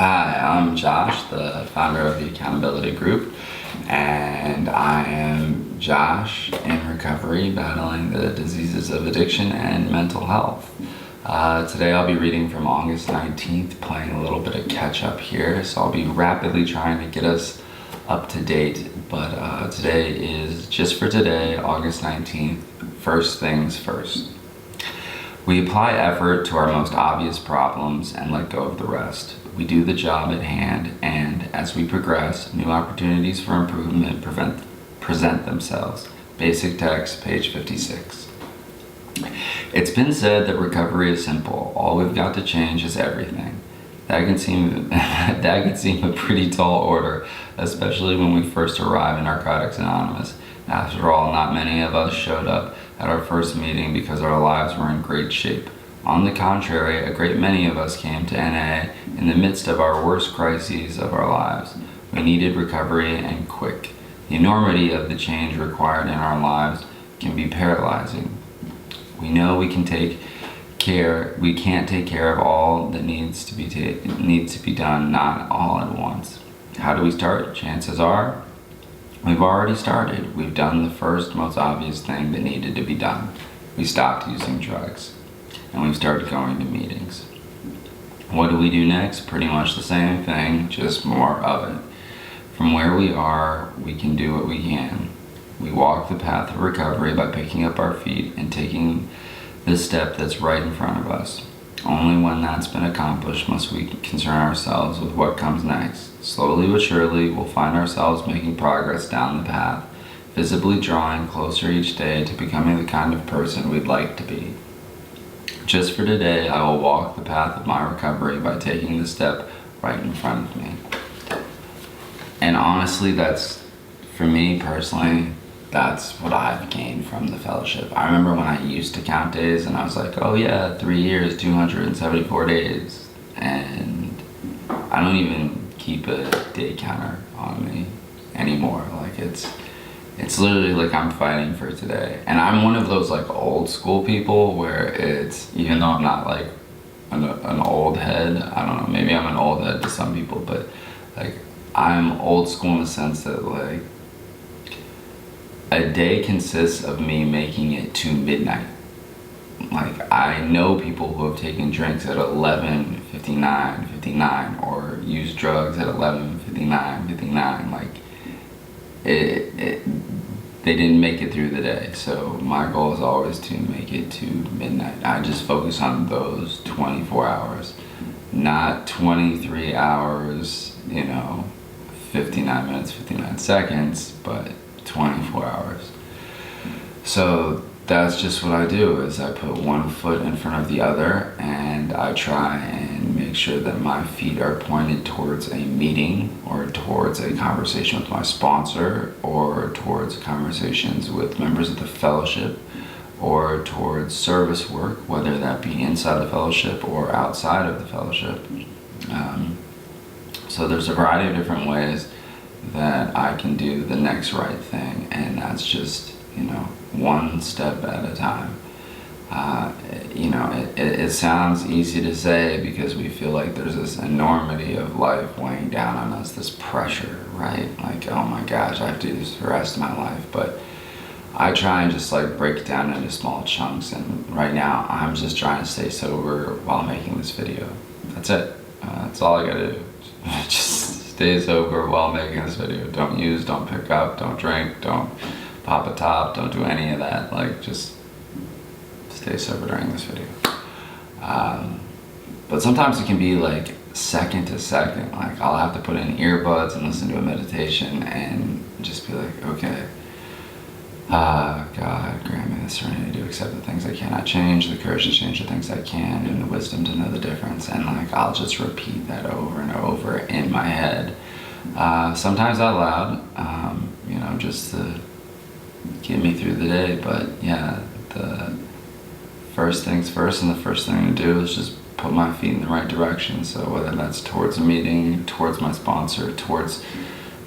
Hi, I'm Josh, the founder of the Accountability Group, and I am Josh in recovery, battling the diseases of addiction and mental health. Today I'll be reading from August 19th, playing a little bit of catch up here, so I'll be rapidly trying to get us up to date, but today is, just for today, August 19th, first things first. We apply effort to our most obvious problems and let go of the rest. We do the job at hand, and as we progress, new opportunities for improvement present themselves. Basic text, page 56. It's been said that recovery is simple. All we've got to change is everything. That can seem a pretty tall order, especially when we first arrive in Narcotics Anonymous. After all, not many of us showed up at our first meeting because our lives were in great shape. On the contrary, a great many of us came to NA in the midst of our worst crises of our lives. We needed recovery, and quick. The enormity of the change required in our lives can be paralyzing. We know we can't take care of all that needs to be done, not all at once. How do we start? Chances are we've already started. We've done the first, most obvious thing that needed to be done. We stopped using drugs, and we've started going to meetings. What do we do next? Pretty much the same thing, just more of it. From where we are, we can do what we can. We walk the path of recovery by picking up our feet and taking the step that's right in front of us. Only when that's been accomplished must we concern ourselves with what comes next. Slowly but surely, we'll find ourselves making progress down the path, visibly drawing closer each day to becoming the kind of person we'd like to be. Just for today, I will walk the path of my recovery by taking the step right in front of me. And honestly, that's, for me personally, that's what I've gained from the fellowship. I remember when I used to count days and I was like, oh yeah, 3 years, 274 days. And I don't even keep a day counter on me anymore. Like it's literally like I'm fighting for today. And I'm one of those like old school people where it's, even though I'm not like an old head, I don't know, maybe I'm an old head to some people, but like I'm old school in the sense that like a day consists of me making it to midnight. Like I know people who have taken drinks at 11:59 or used drugs at 11:59. Like they didn't make it through the day. So my goal is always to make it to midnight. I just focus on those 24 hours, not 23 hours, 59 minutes, 59 seconds, but 24 hours. So that's just what I do, is I put one foot in front of the other, and I try and make sure that my feet are pointed towards a meeting or towards a conversation with my sponsor or towards conversations with members of the fellowship or towards service work, whether that be inside the fellowship or outside of the fellowship. So there's a variety of different ways that I can do the next right thing, and that's just one step at a time. It sounds easy to say because we feel like there's this enormity of life weighing down on us, this pressure, right? Like, oh my gosh, I have to do this for the rest of my life. But I try and just like break it down into small chunks, and right now I'm just trying to stay sober while making this video. That's it. That's all I gotta do. Just stay sober while making this video. Don't use, don't pick up, don't drink, don't pop a top, don't do any of that. Like, just stay sober during this video. But sometimes it can be like second to second. Like I'll have to put in earbuds and listen to a meditation and just be like, okay, God, grant me the serenity to accept the things I cannot change, the courage to change the things I can, and the wisdom to know the difference. And like I'll just repeat that over and over in my head. Sometimes out loud, just to get me through the day. But yeah, the first things first, and the first thing to do is just put my feet in the right direction. So whether that's towards a meeting, towards my sponsor, towards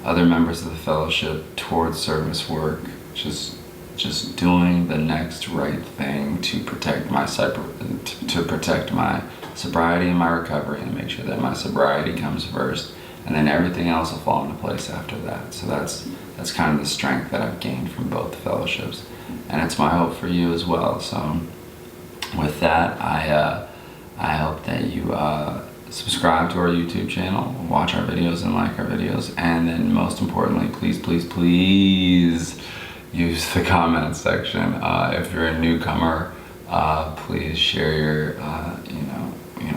other members of the fellowship, towards service work, just doing the next right thing to protect my sobriety and my recovery, and make sure that my sobriety comes first, and then everything else will fall into place after that. So that's kind of the strength that I've gained from both fellowships, and it's my hope for you as well. So with that, I hope that you subscribe to our YouTube channel, watch our videos and like our videos, and then most importantly, please use the comment section. If you're a newcomer, please share your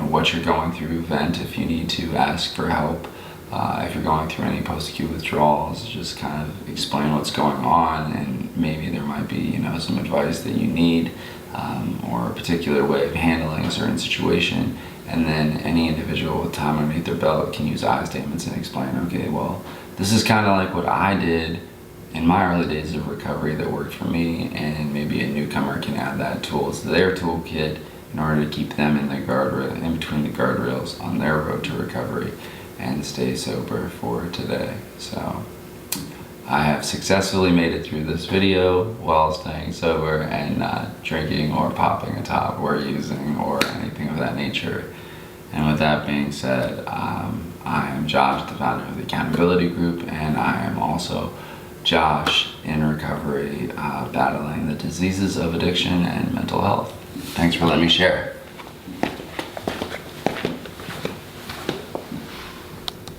what you're going through, vent if you need to, ask for help. If you're going through any post-acute withdrawals, just kind of explain what's going on, and maybe there might be some advice that you need, or a particular way of handling a certain situation. And then any individual with time underneath their belt can use I statements and explain, okay, well, this is kind of like what I did in my early days of recovery that worked for me, and maybe a newcomer can add that tool to their toolkit in order to keep them in between the guardrails on their road to recovery and stay sober for today. So I have successfully made it through this video while staying sober and not drinking or popping a top or using or anything of that nature. And with that being said, I am Josh, the founder of the Accountability Group, and I am also Josh in recovery, battling the diseases of addiction and mental health. Thanks for letting me share.